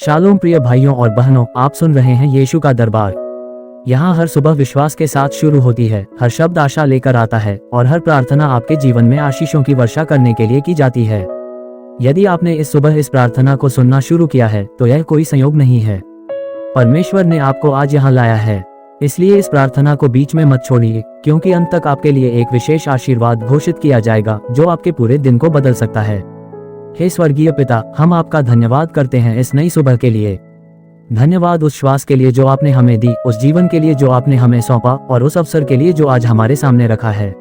Shalom प्रिय भाइयों और बहनों, आप सुन रहे हैं यीशु का दरबार। यहाँ हर सुबह विश्वास के साथ शुरू होती है, हर शब्द आशा लेकर आता है और हर प्रार्थना आपके जीवन में आशीषों की वर्षा करने के लिए की जाती है। यदि आपने इस सुबह इस प्रार्थना को सुनना शुरू किया है तो यह कोई संयोग नहीं है। परमेश्वर ने आपको आज यहाँ लाया है, इसलिए इस प्रार्थना को बीच में मत छोड़िए, क्योंकि अंत तक आपके लिए एक विशेष आशीर्वाद घोषित किया जाएगा जो आपके पूरे दिन को बदल सकता है। हे स्वर्गीय पिता, हम आपका धन्यवाद करते हैं इस नई सुबह के लिए। धन्यवाद उस श्वास के लिए जो आपने हमें दी, उस जीवन के लिए जो आपने हमें सौंपा और उस अवसर के लिए जो आज हमारे सामने रखा है।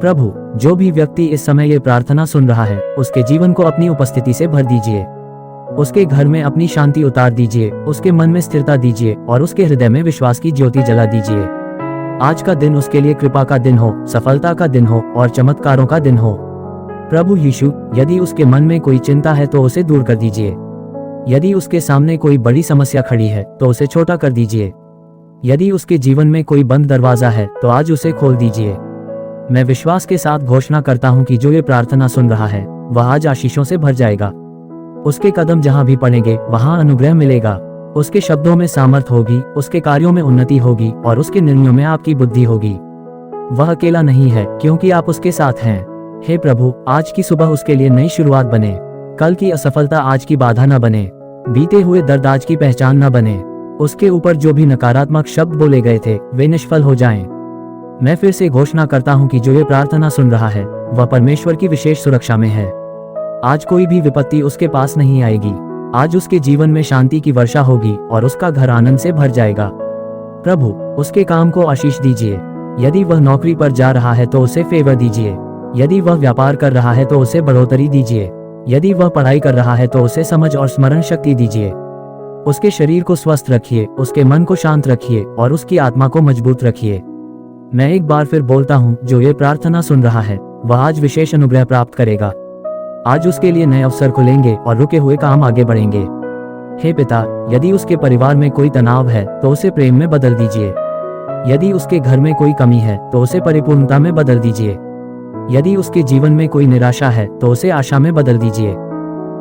प्रभु, जो भी व्यक्ति इस समय ये प्रार्थना सुन रहा है, उसके जीवन को अपनी उपस्थिति से भर दीजिए। उसके घर में अपनी शांति उतार दीजिए, उसके मन में स्थिरता दीजिए और उसके हृदय में विश्वास की ज्योति जला दीजिए। आज का दिन उसके लिए कृपा का दिन हो, सफलता का दिन हो और चमत्कारों का दिन हो। प्रभु यीशु, यदि उसके मन में कोई चिंता है तो उसे दूर कर दीजिए। यदि उसके सामने कोई बड़ी समस्या खड़ी है तो उसे छोटा कर दीजिए। यदि उसके जीवन में कोई बंद दरवाजा है तो आज उसे खोल दीजिए। मैं विश्वास के साथ घोषणा करता हूं कि जो ये प्रार्थना सुन रहा है वह आज आशीषों से भर जाएगा। उसके कदम जहां भी पड़ेंगे वहां अनुग्रह मिलेगा। उसके शब्दों में सामर्थ होगी, उसके कार्यों में उन्नति होगी और उसके निर्णयों में आपकी बुद्धि होगी। वह अकेला नहीं है, क्योंकि आप उसके साथ हैं। हे प्रभु, आज की सुबह उसके लिए नई शुरुआत बने। कल की असफलता आज की बाधा न बने, बीते हुए दर्द आज की पहचान न बने। उसके ऊपर जो भी नकारात्मक शब्द बोले गए थे वे निष्फल हो जाएं। मैं फिर से घोषणा करता हूं कि जो ये प्रार्थना सुन रहा है वह परमेश्वर की विशेष सुरक्षा में है। आज कोई भी विपत्ति उसके पास नहीं आएगी। आज उसके जीवन में शांति की वर्षा होगी और उसका घर आनंद से भर जाएगा। प्रभु, उसके काम को आशीष दीजिए। यदि वह नौकरी पर जा रहा है तो उसे फेवर दीजिए। यदि वह व्यापार कर रहा है तो उसे बढ़ोतरी दीजिए। यदि वह पढ़ाई कर रहा है तो उसे समझ और स्मरण शक्ति दीजिए। उसके शरीर को स्वस्थ रखिए, उसके मन को शांत रखिए और उसकी आत्मा को मजबूत रखिए। मैं एक बार फिर बोलता हूँ, जो ये प्रार्थना सुन रहा है वह आज विशेष अनुग्रह प्राप्त करेगा। आज उसके लिए नए अवसर खुलेंगे और रुके हुए काम आगे बढ़ेंगे। हे पिता, यदि उसके परिवार में कोई तनाव है तो उसे प्रेम में बदल दीजिए। यदि उसके घर में कोई कमी है तो उसे परिपूर्णता में बदल दीजिए। यदि उसके जीवन में कोई निराशा है तो उसे आशा में बदल दीजिए।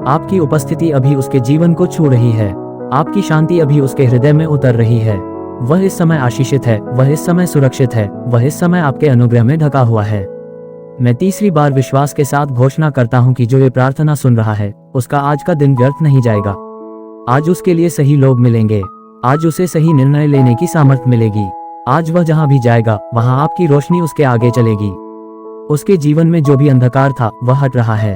आपकी उपस्थिति अभी उसके जीवन को छू रही है। आपकी शांति अभी उसके हृदय में उतर रही है। वह इस समय आशीषित है, वह इस समय सुरक्षित है, वह इस समय आपके अनुग्रह में ढका हुआ है। मैं तीसरी बार विश्वास के साथ घोषणा करता हूं कि जो ये प्रार्थना सुन रहा है उसका आज का दिन व्यर्थ नहीं जाएगा। आज उसके लिए सही लोग मिलेंगे। आज उसे सही निर्णय लेने की सामर्थ्य मिलेगी। आज वह जहां भी जाएगा वहां आपकी रोशनी उसके आगे चलेगी। उसके जीवन में जो भी अंधकार था वह हट रहा है।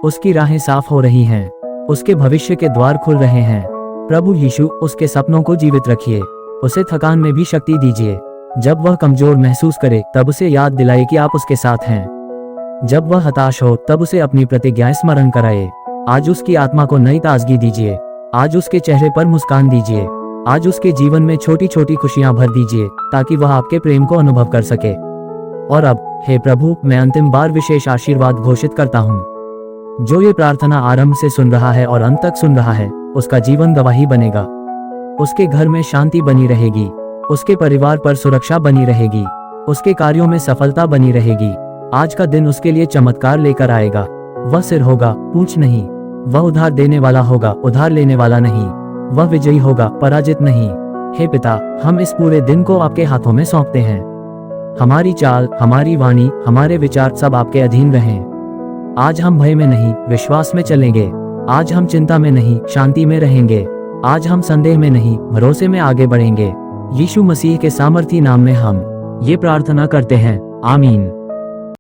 उसकी राहें साफ हो रही हैं। उसके भविष्य के द्वार खुल रहे हैं। प्रभु यीशु, उसके सपनों को जीवित रखिए। उसे थकान में भी शक्ति दीजिए। जब वह कमजोर महसूस करे तब उसे याद दिलाए कि आप उसके साथ हैं। जब वह हताश हो तब उसे अपनी प्रतिज्ञाएं स्मरण कराए। आज उसकी आत्मा को नई ताजगी दीजिए। आज उसके चेहरे पर मुस्कान दीजिए। आज उसके जीवन में छोटी छोटी खुशियां भर दीजिए ताकि वह आपके प्रेम को अनुभव कर सके। और अब हे प्रभु, मैं अंतिम बार विशेष आशीर्वाद घोषित करता हूँ। जो ये प्रार्थना आरंभ से सुन रहा है और अंत तक सुन रहा है, उसका जीवन गवाही बनेगा। उसके घर में शांति बनी रहेगी। उसके परिवार पर सुरक्षा बनी रहेगी। उसके कार्यों में सफलता बनी रहेगी। आज का दिन उसके लिए चमत्कार लेकर आएगा। वह सिर होगा, पूंछ नहीं। वह उधार देने वाला होगा, उधार लेने वाला नहीं। वह विजयी होगा, पराजित नहीं। हे पिता, हम इस पूरे दिन को आपके हाथों में सौंपते हैं। हमारी चाल, हमारी वाणी, हमारे विचार सब आपके अधीन रहें। आज हम भय में नहीं, विश्वास में चलेंगे। आज हम चिंता में नहीं, शांति में रहेंगे। आज हम संदेह में नहीं, भरोसे में आगे बढ़ेंगे। यीशु मसीह के सामर्थी नाम में हम ये प्रार्थना करते हैं। आमीन।